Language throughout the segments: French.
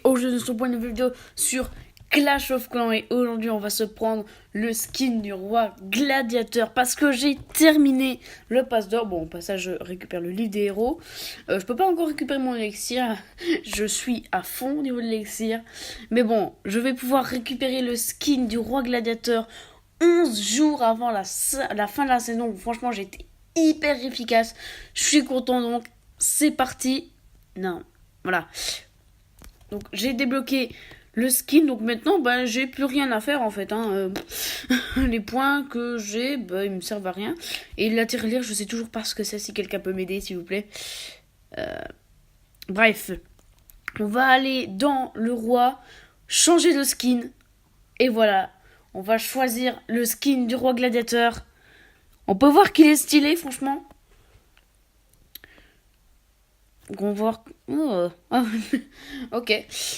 Aujourd'hui, sur une nouvelle vidéo sur Clash of Clans. Et aujourd'hui, on va se prendre le skin du roi gladiateur. Parce que j'ai terminé le pass d'or. Bon, au passage, je récupère le livre des héros. Je peux pas encore récupérer mon élixir. Je suis à fond au niveau de l'élixir. Mais bon, je vais pouvoir récupérer le skin du roi gladiateur 11 jours avant la fin de la saison. Franchement, j'ai été hyper efficace. Je suis content, donc c'est parti. Non, voilà. Donc j'ai débloqué le skin, donc maintenant j'ai plus rien à faire en fait. Les points que j'ai, ils me servent à rien. Et la tirelire, je sais toujours pas ce que c'est, si quelqu'un peut m'aider s'il vous plaît. Bref, on va aller dans le roi, changer de skin. Et voilà, on va choisir le skin du roi gladiateur. On peut voir qu'il est stylé franchement. Donc on va voir... Oh. Ok.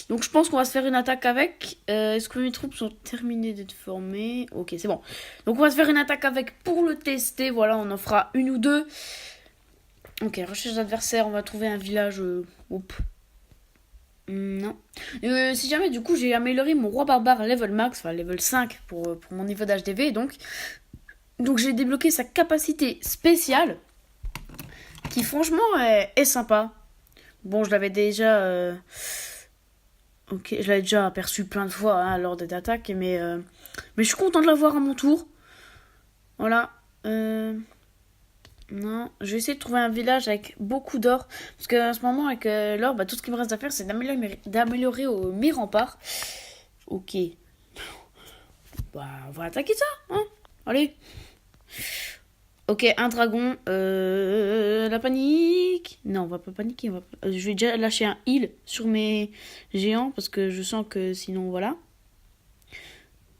Donc je pense qu'on va se faire une attaque avec. Est-ce que mes troupes sont terminées d'être formées? Ok, c'est bon. Donc on va se faire une attaque avec pour le tester. Voilà, on en fera une ou deux. Ok, recherche d'adversaire. On va trouver un village... Non. Si jamais du coup j'ai amélioré mon roi barbare level max, enfin level 5 pour mon niveau d'HDV. Donc j'ai débloqué sa capacité spéciale. Qui franchement est sympa. Bon, je l'avais déjà... Ok, je l'avais déjà aperçu plein de fois lors des attaques, mais je suis content de l'avoir à mon tour. Voilà. Non, je vais essayer de trouver un village avec beaucoup d'or. Parce qu'à ce moment, avec l'or, tout ce qui me reste à faire, c'est d'améliorer mes remparts. Ok. On va attaquer ça, hein. Allez. Ok, un dragon. La panique. Non, on va pas paniquer. Je vais déjà lâcher un heal sur mes géants parce que je sens que sinon, voilà.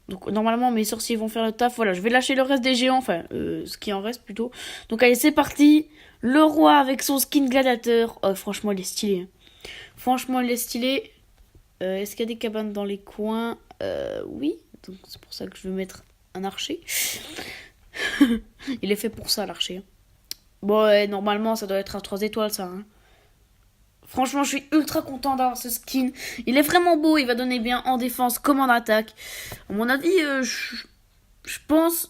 Donc, normalement, mes sorciers vont faire le taf. Voilà, je vais lâcher le reste des géants. Enfin, ce qui en reste plutôt. Donc, allez, c'est parti. Le roi avec son skin gladiateur. Oh, franchement, il est stylé. Franchement, il est stylé. Est-ce qu'il y a des cabanes dans les coins? Oui. Donc, c'est pour ça que je veux mettre un archer. Il est fait pour ça, l'archer. Bon, normalement, ça doit être à 3 étoiles, ça. Franchement, je suis ultra content d'avoir ce skin. Il est vraiment beau, il va donner bien en défense comme en attaque. À mon avis, je pense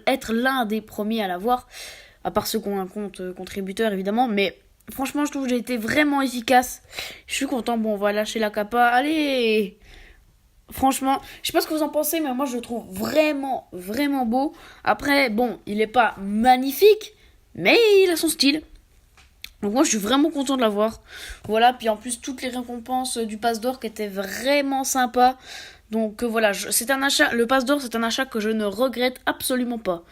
être l'un des premiers à l'avoir. À part ceux qui ont un compte contributeur, évidemment. Mais franchement, je trouve que j'ai été vraiment efficace. Je suis content. Bon, on va lâcher la capa. Allez! Franchement, je sais pas ce que vous en pensez, mais moi je le trouve vraiment, vraiment beau. Après, bon, il est pas magnifique, mais il a son style. Donc moi je suis vraiment content de l'avoir. Voilà, puis en plus toutes les récompenses du pass d'or qui étaient vraiment sympas. Donc voilà, c'est un achat, le pass d'or c'est un achat que je ne regrette absolument pas.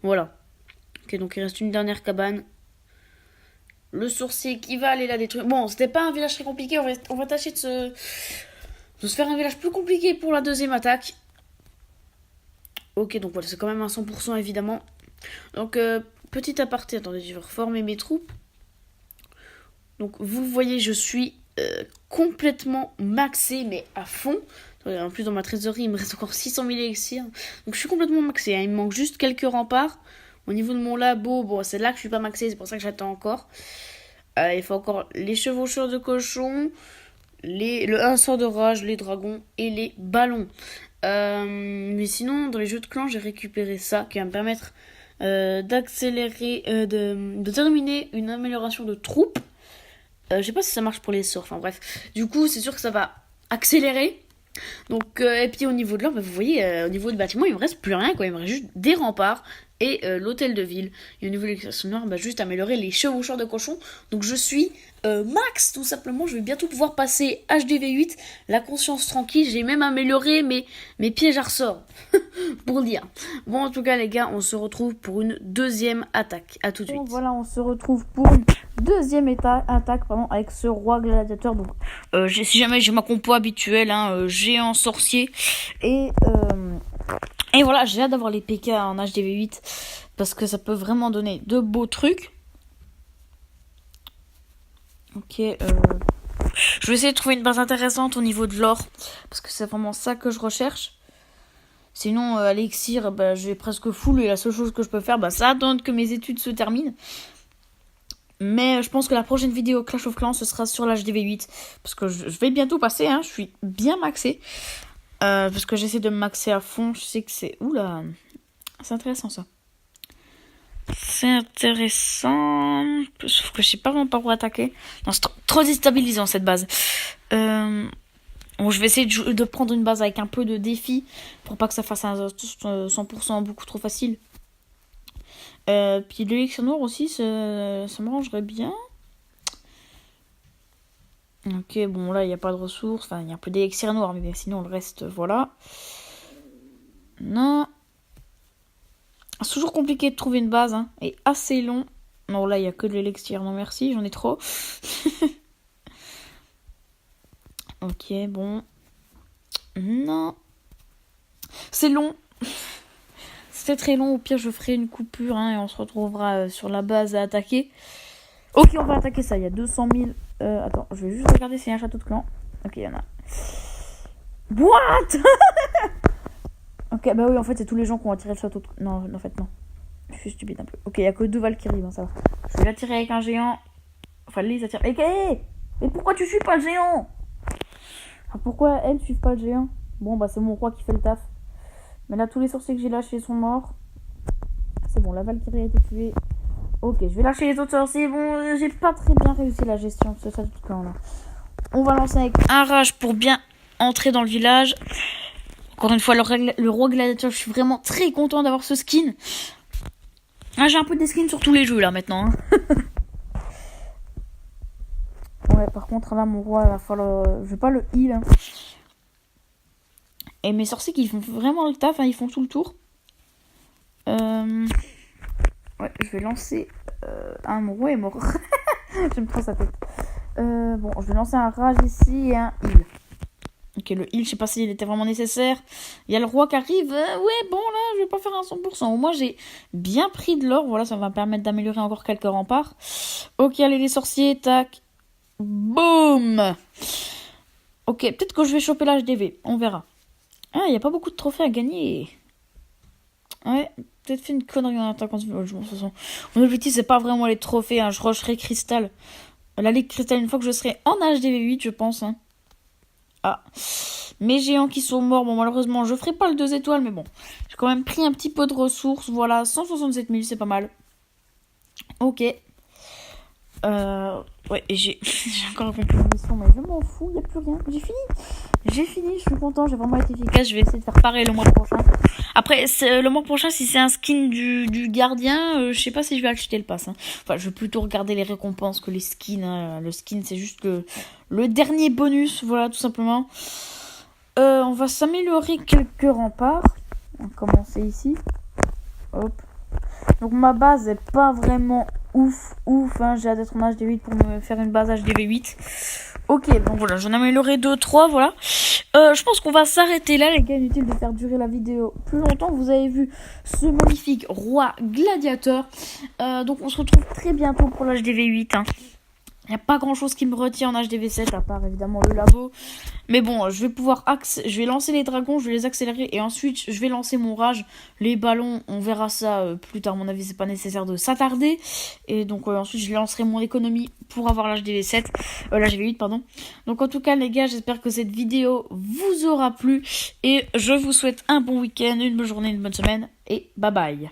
Voilà. Ok, donc il reste une dernière cabane. Le sorcier qui va aller la détruire. Bon, c'était pas un village très compliqué, on va tâcher de se faire un village plus compliqué pour la deuxième attaque. Ok, donc voilà, c'est quand même un 100% évidemment. Donc, petit aparté, attendez, je vais reformer mes troupes. Donc, vous voyez, je suis complètement maxé, mais à fond. En plus, dans ma trésorerie, il me reste encore 600 000 élixirs. Donc, je suis complètement maxé. Il me manque juste quelques remparts. Au niveau de mon labo, bon, c'est là que je suis pas maxé, c'est pour ça que j'attends encore. Il faut encore les chevaucheurs de cochons. Le 1 sort de rage, les dragons et les ballons. Mais sinon, dans les jeux de clans, j'ai récupéré ça qui va me permettre d'accélérer, de terminer une amélioration de troupes. Je sais pas si ça marche pour les sorts, enfin bref. Du coup, c'est sûr que ça va accélérer. Donc, et puis au niveau de l'or, vous voyez, au niveau du bâtiment, il me reste plus rien, quoi. Il me reste juste des remparts et l'hôtel de ville. Et au niveau de l'extraction noire, juste améliorer les chevaucheurs de cochons. Donc je suis max, tout simplement. Je vais bientôt pouvoir passer HDV8, la conscience tranquille. J'ai même amélioré mes pièges à ressort, pour dire. Bon, en tout cas, les gars, on se retrouve pour une deuxième attaque. À tout de suite. Bon, voilà, on se retrouve pour une deuxième attaque avec ce roi gladiateur. Donc, si jamais j'ai ma compo habituelle, géant sorcier. Et voilà, j'ai hâte d'avoir les PK en HDV8 parce que ça peut vraiment donner de beaux trucs. Ok, je vais essayer de trouver une base intéressante au niveau de l'or parce que c'est vraiment ça que je recherche. Sinon, à l'élixir, j'ai presque full et la seule chose que je peux faire, ça attendre que mes études se terminent. Mais je pense que la prochaine vidéo Clash of Clans, ce sera sur l'HDV8. Parce que je vais bientôt passer, hein. Je suis bien maxé. Parce que j'essaie de me maxer à fond. Je sais que c'est... Oula. C'est intéressant, ça. C'est intéressant. Sauf que je sais pas vraiment par où attaquer. Non, c'est trop déstabilisant, cette base. Bon, je vais essayer de prendre une base avec un peu de défi. Pour pas que ça fasse un 100% beaucoup trop facile. Puis l'élixir noir aussi, ça me rangerait bien. Ok, bon là il n'y a pas de ressources. Enfin, il y a un peu d'élixir noir, mais sinon le reste, voilà. Non. C'est toujours compliqué de trouver une base, hein. Et assez long. Non, là il n'y a que de l'élixir, non merci, j'en ai trop. Ok, bon. Non. C'est long. C'est très long, au pire je ferai une coupure, hein, et on se retrouvera sur la base à attaquer. Ok, on va attaquer ça, il y a 200 000... attends, je vais juste regarder s'il y a un château de clan. Ok, il y en a. What? Ok, bah oui, en fait c'est tous les gens qui ont attiré le château de... Non, en fait non. Je suis stupide un peu. Ok, il y a que 2 Valkyries, ben ça va. Je vais l'attirer avec un géant. Enfin, les attirer... Mais pourquoi tu suis pas le géant? Ah, pourquoi elles suivent pas le géant? Bon, bah c'est mon roi qui fait le taf. Mais là, tous les sorciers que j'ai lâchés sont morts. C'est bon, la Valkyrie a été tuée. Ok, je vais lâcher les autres sorciers. Bon, j'ai pas très bien réussi la gestion de ce château de clan là. On va lancer avec un rage pour bien entrer dans le village. Encore une fois, le roi gladiateur, je suis vraiment très content d'avoir ce skin. Ah, j'ai un peu des skins sur tous les jeux là maintenant. Hein. Ouais, par contre, là, mon roi, il va falloir. Je vais pas le heal. Hein. Et mes sorciers qui font vraiment le taf, hein, ils font tout le tour. Ouais, je vais lancer. Ah, mon roi est mort. J'aime trop sa tête. Bon, je vais lancer un rage ici et un heal. Ok, le heal, je sais pas s'il était vraiment nécessaire. Il y a le roi qui arrive. Ouais, bon, là, je vais pas faire un 100%. Au moins, j'ai bien pris de l'or. Voilà, ça va me permettre d'améliorer encore quelques remparts. Ok, allez, les sorciers, tac. Boum. Ok, peut-être que je vais choper l'HDV. On verra. Ah, il n'y a pas beaucoup de trophées à gagner. Ouais, peut-être fait une connerie en attaquant. Mon objectif, c'est pas vraiment les trophées. Hein. Je rusherai cristal. La ligue cristal, une fois que je serai en HDV8, je pense. Hein. Ah, mes géants qui sont morts. Bon, malheureusement, je ferai pas le 2 étoiles, mais bon. J'ai quand même pris un petit peu de ressources. Voilà, 167 000, c'est pas mal. Ok. Ouais, et j'ai encore accompli une mission, mais je m'en fous, y a plus rien. J'ai fini, je suis content, j'ai vraiment été efficace. Je vais essayer de faire pareil le mois prochain. Après, le mois prochain, si c'est un skin du gardien, je sais pas si je vais acheter le pass. Hein. Enfin, je vais plutôt regarder les récompenses que les skins. Hein. Le skin, c'est juste le dernier bonus, voilà, tout simplement. On va s'améliorer quelques remparts. On va commencer ici. Hop. Donc ma base est pas vraiment ouf. Hein. J'ai hâte d'être en HD8 pour me faire une base HDV8. Ok, donc voilà, j'en ai amélioré 2-3, voilà. Je pense qu'on va s'arrêter là, les gars. Inutile de faire durer la vidéo plus longtemps. Vous avez vu ce magnifique roi gladiateur. Donc on se retrouve très bientôt pour l'HDV8. Hein. Il n'y a pas grand chose qui me retient en HDV7 à part évidemment le labo. Mais bon, je vais pouvoir je vais lancer les dragons, je vais les accélérer et ensuite je vais lancer mon rage. Les ballons, on verra ça plus tard. À mon avis, c'est pas nécessaire de s'attarder. Et donc ensuite je lancerai mon économie pour avoir l'HDV7, l'HDV8 pardon. Donc en tout cas les gars, j'espère que cette vidéo vous aura plu et je vous souhaite un bon week-end, une bonne journée, une bonne semaine et bye bye.